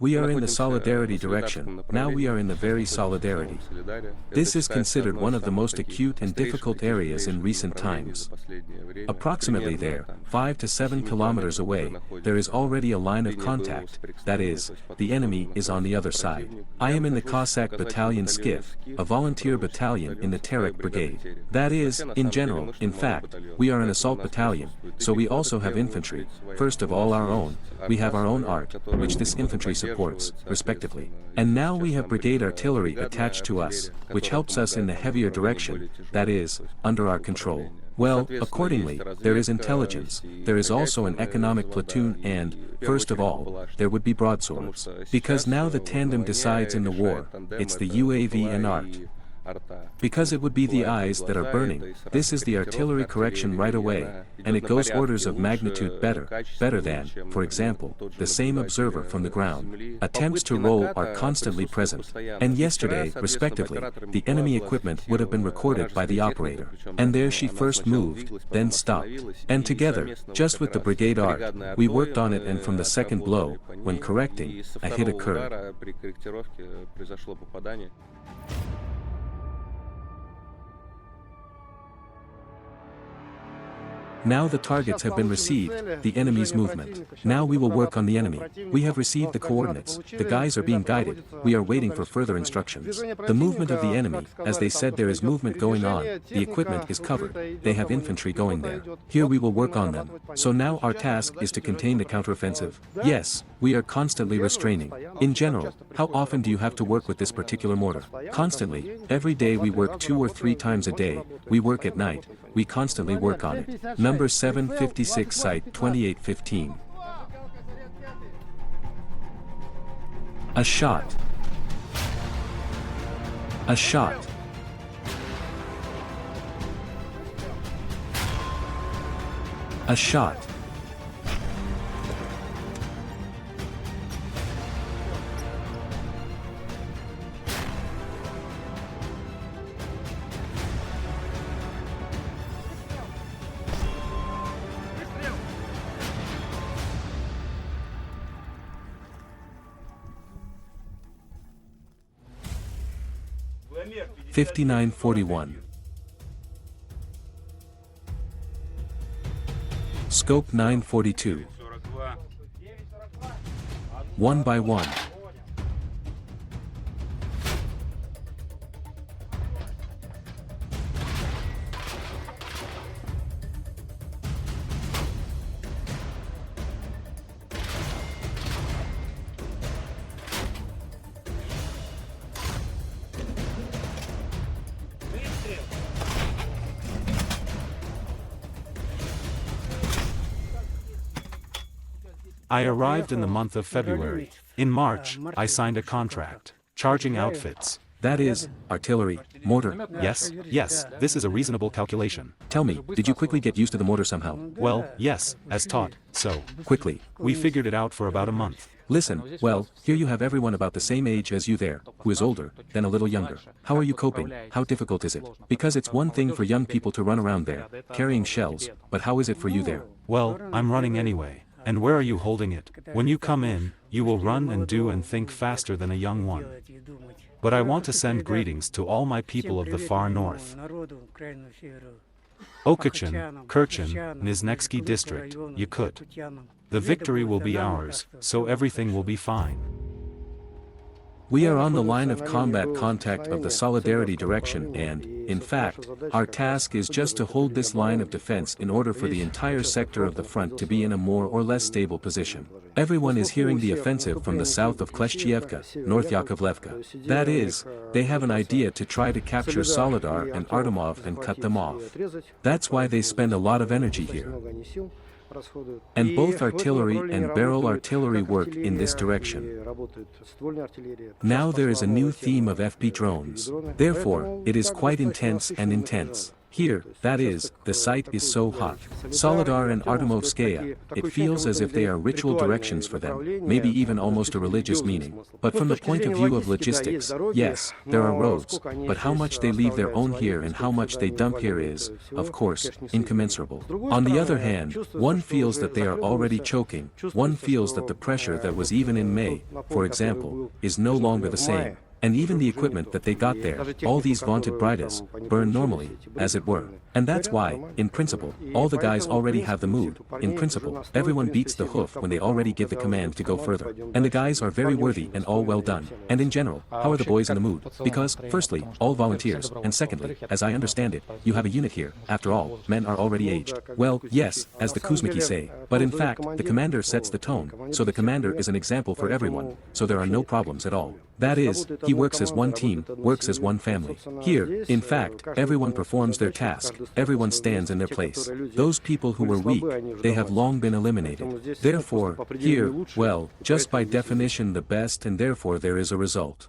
We are in the Solidarity direction, now we are in the very Solidarity. This is considered one of the most acute and difficult areas in recent times. Approximately there, 5 to 7 kilometers away, there is already a line of contact, that is, the enemy is on the other side. I am in the Cossack Battalion Skiff, a volunteer battalion in the Terek Brigade. That is, in general, in fact, we are an assault battalion, so we also have infantry, first of all our own, we have our own art, which this infantry supports, respectively. And now we have brigade artillery attached to us, which helps us in the heavier direction, that is, under our control. Well, accordingly, there is intelligence, there is also an economic platoon and, first of all, there would be broadswords. Because now the tandem decides in the war, it's the UAV and art. Because it would be the eyes that are burning, this is the artillery correction right away, and it goes orders of magnitude better than, for example, the same observer from the ground. Attempts to roll are constantly present, and yesterday, respectively, the enemy equipment would have been recorded by the operator. And there she first moved, then stopped. And together, just with the brigade art, we worked on it, and from the second blow, when correcting, a hit occurred. Now the targets have been received, the enemy's movement. Now we will work on the enemy. We have received the coordinates, the guys are being guided, we are waiting for further instructions. The movement of the enemy, as they said there is movement going on, the equipment is covered, they have infantry going there. Here we will work on them. So now our task is to contain the counteroffensive. Yes, we are constantly restraining. In general, how often do you have to work with this particular mortar? Constantly, every day we work 2 or 3 times a day, we work at night, we constantly work on it. Number 756 Site 2815. A shot. A shot. A shot. $59.41. Scope 942. 1 by 1. I arrived in the month of February. In March, I signed a contract. Charging outfits. That is, artillery, mortar. Yes, this is a reasonable calculation. Tell me, did you quickly get used to the mortar somehow? Well, yes, as taught, so. Quickly. We figured it out for about a month. Listen, well, here you have everyone about the same age as you there, who is older, then a little younger. How are you coping? How difficult is it? Because it's one thing for young people to run around there, carrying shells, but how is it for you there? Well, I'm running anyway. And where are you holding it? When you come in, you will run and do and think faster than a young one. But I want to send greetings to all my people of the far north. Okachin, Kerchin, Nizhneksky district, Yakut. The victory will be ours, so everything will be fine. We are on the line of combat contact of the Solidarity direction and, in fact, our task is just to hold this line of defense in order for the entire sector of the front to be in a more or less stable position. Everyone is hearing the offensive from the south of Kleshchievka, North Yakovlevka. That is, they have an idea to try to capture Soledar and Artemov and cut them off. That's why they spend a lot of energy here. And both artillery and barrel artillery work in this direction. Now there is a new theme of FP drones. Therefore, it is quite intense and intense. Here, that is, the site is so hot. Soledar and Artemovskaya, it feels as if they are ritual directions for them, maybe even almost a religious meaning. But from the point of view of logistics, yes, there are roads, but how much they leave their own here and how much they dump here is, of course, incommensurable. On the other hand, one feels that they are already choking, one feels that the pressure that was even in May, for example, is no longer the same. And even the equipment that they got there, all these vaunted bridas, burn normally, as it were. And that's why, in principle, all the guys already have the mood. In principle, everyone beats the hoof when they already give the command to go further. And the guys are very worthy and all well done. And in general, how are the boys in the mood? Because, firstly, all volunteers, and secondly, as I understand it, you have a unit here. After all, men are already aged. Well, yes, as the Kuzmiki say. But in fact, the commander sets the tone, so the commander is an example for everyone, so there are no problems at all. That is, he works as one team, works as one family. Here, in fact, everyone performs their task, everyone stands in their place. Those people who were weak, they have long been eliminated. Therefore, here, well, just by definition the best and therefore there is a result.